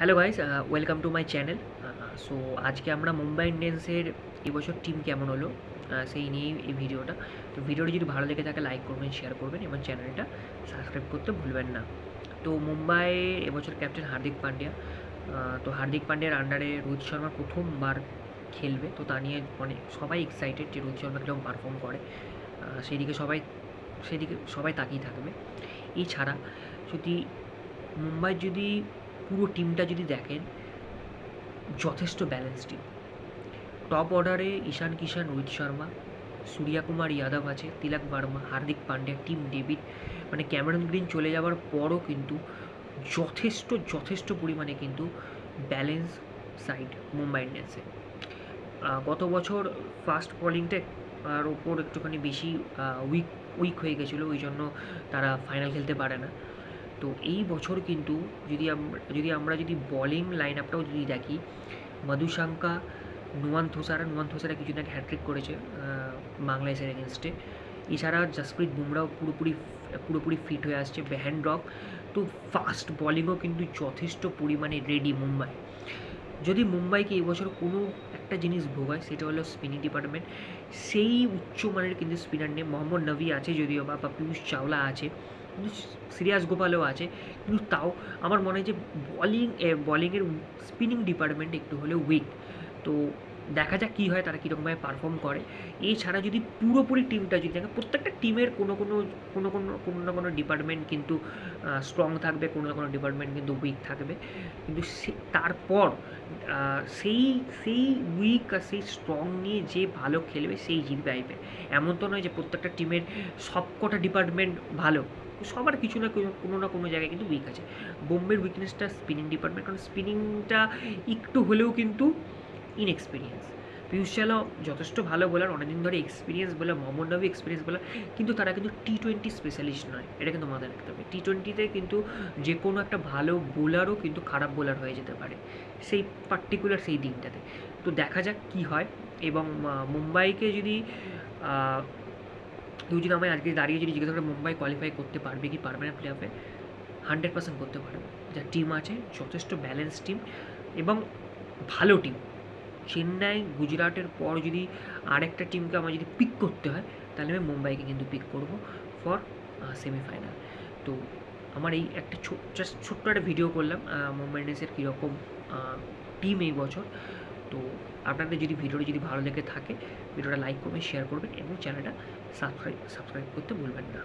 Hello guys, welcome to my channel. So আজকে আমরা মুম্বাই ইন্ডিয়ান্সের এবছর টিম কেমন হলো সেই নিয়েই এই ভিডিওটা। তো ভিডিওটি যদি ভালো লেগে থাকে লাইক করবেন, শেয়ার করবেন এবং চ্যানেলটা সাবস্ক্রাইব করতে ভুলবেন না। তো মুম্বাইয়ের এবছর ক্যাপ্টেন হার্দিক পান্ডিয়া। তো হার্দিক পান্ডিয়ার আন্ডারে রোহিত শর্মা প্রথমবার খেলবে, তো তা নিয়ে অনেক সবাই এক্সাইটেড যে রোহিত শর্মা কীরকম পারফর্ম করে। সেদিকে সবাই তাকিয়ে থাকবে। এছাড়া যদি মুম্বাইয়ের যদি পুরো টিমটা যদি দেখেন, যথেষ্ট ব্যালেন্স টিম। টপ অর্ডারে ঈশান কিষান, রোহিত শর্মা, সূর্যকুমার যাদব আছে, তিলক ভার্মা, হার্দিক পান্ডিয়া, টিম ডেভিড, মানে ক্যামেরন গ্রিন চলে যাওয়ার পরও কিন্তু যথেষ্ট পরিমাণে কিন্তু ব্যালেন্স সাইড মুম্বাই ইন্ডিয়ান্সে। গত বছর ফাস্ট বোলিংটা আর ওপর একটুখানি বেশি উইক হয়ে গেছিলো, ওই জন্য তারা ফাইনাল খেলতে পারে না। তো এই বছর কিন্তু যদি বলিং লাইন আপটাও যদি দেখি, মধুশঙ্কা, নুয়ান থোসারা কিছুদিন আগে হ্যাট্রিক করেছে বাংলাদেশের এগেনস্টে। এছাড়া জসপ্রীত বুমরাও পুরোপুরি ফিট হয়ে আসছে, বেহেনড্রক। তো ফাস্ট বলিংও কিন্তু যথেষ্ট পরিমাণে রেডি মুম্বাই। যদি মুম্বাইকে এবছর কোনো একটা জিনিস ভোগায় সেটা হলো স্পিনিং ডিপার্টমেন্ট। সেই উচ্চমানের কিন্তু স্পিনার নেই। মোহাম্মদ নবী আছে যদিও বা পীয়ূষ চাওলা আছে, কিন্তু শ্রেয়াস গোপালও আছে, কিন্তু তাও আমার মনে হয় যে বলিংয়ের স্পিনিং ডিপার্টমেন্ট একটু হলেও উইক। তো দেখা যাক কী হয়, তারা কীরকমভাবে পারফর্ম করে। এছাড়া যদি পুরোপুরি টিমটা যদি দেখে, প্রত্যেকটা টিমের কোনো ডিপার্টমেন্ট কিন্তু স্ট্রং থাকবে, কোনো না কোনো ডিপার্টমেন্ট কিন্তু উইক থাকবে। কিন্তু তারপর সেই সেই উইক আর সেই স্ট্রং নিয়ে যে ভালো খেলবে সেই জিতবে আইপিএল। এমন তো নয় যে প্রত্যেকটা টিমের সবকটা ডিপার্টমেন্ট ভালো, সবার কিছু না কোনো জায়গায় কিন্তু উইক আছে। বোম্বের উইকনেসটা স্পিনিং ডিপার্টমেন্ট, কারণ স্পিনিংটা একটু হলেও কিন্তু ইনএক্সপিরিয়েন্স। পীয়ূষ চাওলা যথেষ্ট ভালো বোলার, অনেকদিন ধরে এক্সপিরিয়েন্স বোলার, মোহাম্মদ নবী এক্সপিরিয়েন্স বোলার, কিন্তু তারা কিন্তু টি-20 স্পেশালিস্ট নয়, এটা কিন্তু মাথায় রাখতে হবে। টি-20তে কিন্তু যে কোনো একটা ভালো বোলারও কিন্তু খারাপ বোলার হয়ে যেতে পারে সেই পার্টিকুলার সেই দিনটাতে। তো দেখা যাক কী হয়। এবং মুম্বাইকে যদি কেউ যদি আমায় আজকে দাঁড়িয়ে যদি জিজ্ঞাসা করে মুম্বাই কোয়ালিফাই করতে পারবে কি পারবে না প্লে অফে, 100% করতে পারবে। যা টিম আছে যথেষ্ট ব্যালেন্স টিম এবং ভালো টিম। চেন্নাই, গুজরাটের পর যদি আরেকটা টিমকে আমার যদি পিক করতে হয়, তাহলে আমি মুম্বাইকে কিন্তু পিক করব ফর সেমিফাইনাল। তো আমার এই একটা ছোট্ট একটা ভিডিও করলাম মুম্বাই ইন্ডিয়ান্সের কীরকম টিম এই বছর। তো আপনাদের যদি ভিডিওটি যদি ভালো লেগে থাকে, ভিডিওটা লাইক করবেন, শেয়ার করবেন এবং চ্যানেলটা সাবস্ক্রাইব করতে ভুলবেন না।